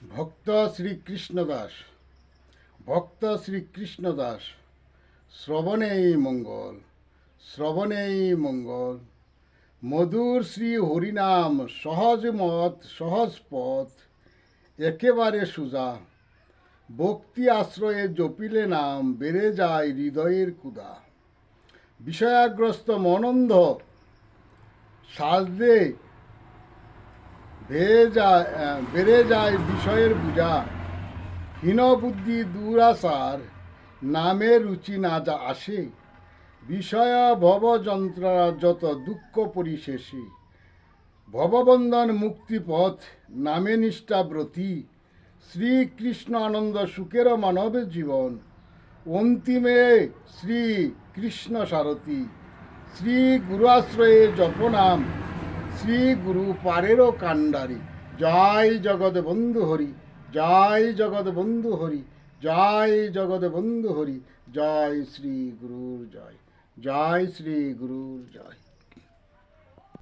ভক্ত শ্রীকৃষ্ণদাস ভক্ত শ্রীকৃষ্ণদাস শ্রবণেই মঙ্গল শ্রবণেই মঙ্গল মধুর শ্রী হরিনাম সহজ মত সহজ পথ একেবারে সুজা ভক্তি আশ্রয়ে জপিলে নাম বেড়ে যায় হৃদয়ের কুদা বিষয়াগ্রস্ত মনন্ধ সাজলে বেড়ে যায় বিষয়ের বুঝা হীনবুদ্ধি দুরাচার নামে রুচি না যা আসে বিষয় ভব যন্ত্রণা যত দুঃখ পরিশেষে ভববন্ধন মুক্তিপথ নামে নিষ্ঠাব্রতী শ্রীকৃষ্ণ আনন্দ সুখের মানব জীবন অন্তিমে শ্রী কৃষ্ণ সারথী শ্রী গুরু আশ্রয়ে জপনাম শ্রী গুরু পারেরও কাণ্ডারি জয় জগৎ বন্ধু হরি জয় জগৎ বন্ধু হরি জয় জগৎ বন্ধু হরি জয় শ্রী গুরুর জয় জয় শ্রী গুরুর জয়।